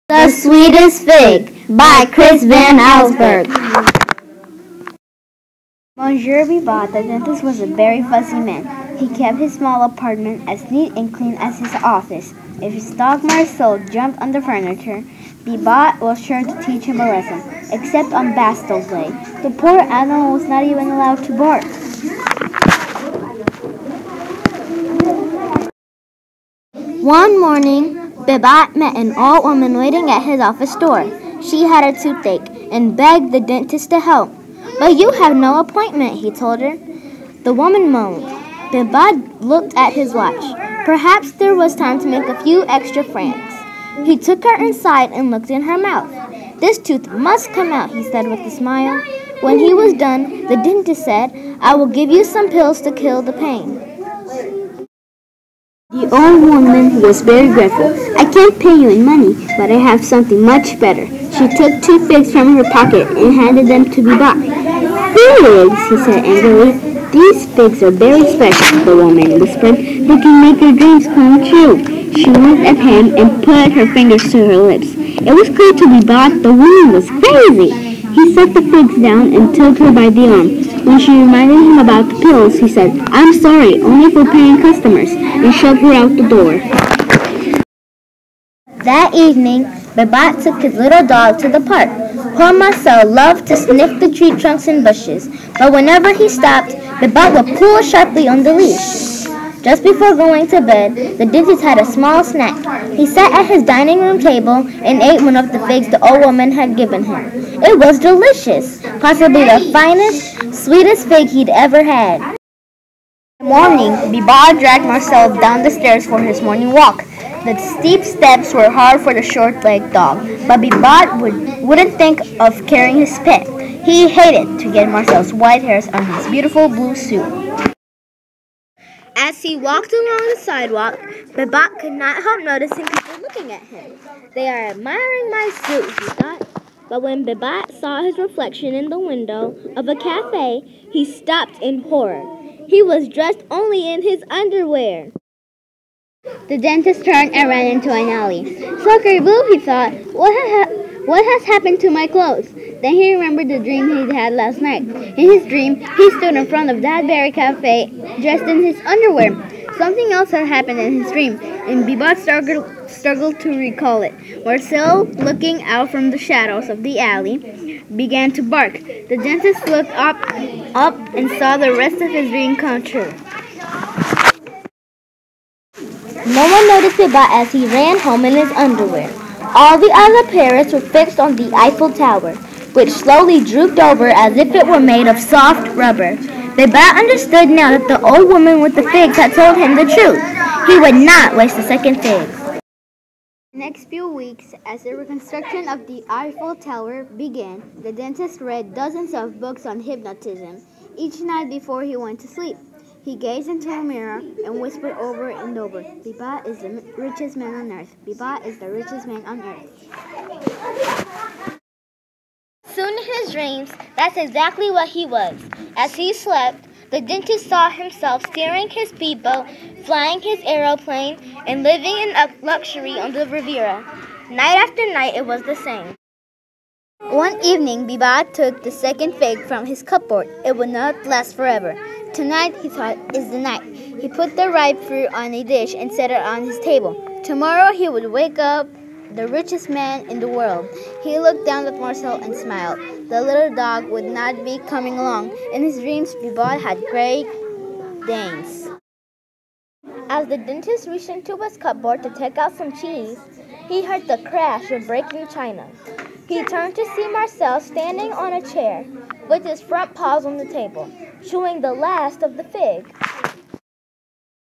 The Sweetest Fig by Chris Van Allsburg. Monsieur Bibat, the dentist, was a very fussy man. He kept his small apartment as neat and clean as his office. If his dog Marcel jumped on the furniture, Bibat was sure to teach him a lesson, except on Bastille's Day. The poor animal was not even allowed to bark. One morning, Bibat met an old woman waiting at his office door. She had a toothache and begged the dentist to help. "But you have no appointment," he told her. The woman moaned. Bibat looked at his watch. Perhaps there was time to make a few extra francs. He took her inside and looked in her mouth. "This tooth must come out," he said with a smile. When he was done, the dentist said, "I will give you some pills to kill the pain." The old woman was very grateful. "I can't pay you in money, but I have something much better." She took 2 figs from her pocket and handed them to Bibat. "Figs," he said angrily. "These figs are very special," the woman whispered. "They can make your dreams come true." She looked at him and put her fingers to her lips. It was clear to Bibat the woman was crazy. He set the figs down and took her by the arm. When she reminded him about the pills, he said, "I'm sorry, only for paying customers," and shoved her out the door. That evening, Bibat took his little dog to the park. Poor Marcel loved to sniff the tree trunks and bushes, but whenever he stopped, Bibat would pull sharply on the leash. Just before going to bed, the dentist had a small snack. He sat at his dining room table and ate one of the figs the old woman had given him. It was delicious, possibly the finest, sweetest fig he'd ever had. In the morning, Bibat dragged Marcel down the stairs for his morning walk. The steep steps were hard for the short-legged dog, but Bibat wouldn't think of carrying his pet. He hated to get Marcel's white hairs on his beautiful blue suit. As he walked along the sidewalk, Bibat could not help noticing people looking at him. "They are admiring my suit," he thought. But when Bibat saw his reflection in the window of a cafe, he stopped in horror. He was dressed only in his underwear. The dentist turned and ran into an alley. "Sucker boob," he thought. What has happened to my clothes?" Then he remembered the dream he'd had last night. In his dream, he stood in front of that very cafe, dressed in his underwear. Something else had happened in his dream, and Bibat struggled to recall it. Marcel, looking out from the shadows of the alley, began to bark. The dentist looked up and saw the rest of his dream come true. No one noticed Bibat as he ran home in his underwear. All the other parrots were fixed on the Eiffel Tower, which slowly drooped over as if it were made of soft rubber. Bibat understood now that the old woman with the figs had told him the truth. He would not waste a second fig. The next few weeks, as the reconstruction of the Eiffel Tower began, the dentist read dozens of books on hypnotism each night before he went to sleep. He gazed into a mirror and whispered over and over, "Bibat is the richest man on earth. Bibat is the richest man on earth." Soon in his dreams, that's exactly what he was. As he slept, the dentist saw himself steering his speedboat, flying his aeroplane, and living in luxury on the Riviera. Night after night, it was the same. One evening, Bibat took the second fig from his cupboard. It would not last forever. Tonight, he thought, is the night. He put the ripe fruit on a dish and set it on his table. Tomorrow, he would wake up the richest man in the world. He looked down at Marcel and smiled. The little dog would not be coming along. In his dreams, Bibat had Great Danes. As the dentist reached into his cupboard to take out some cheese, he heard the crash of breaking china. He turned to see Marcel standing on a chair, with his front paws on the table, chewing the last of the fig.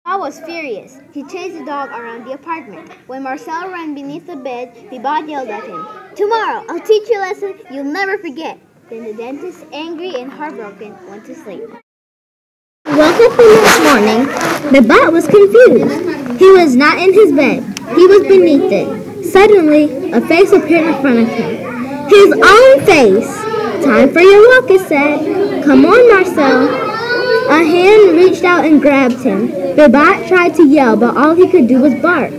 Bibat was furious. He chased the dog around the apartment. When Marcel ran beneath the bed, Bibat yelled at him, "Tomorrow, I'll teach you a lesson you'll never forget." Then the dentist, angry and heartbroken, went to sleep. He woke up the next morning. Bibat was confused. He was not in his bed. He was beneath it. Suddenly, a face appeared in front of him. His own face. "Time for your walk," it said. "Come on, Marcel." A hand reached out and grabbed him. Bibat tried to yell, but all he could do was bark.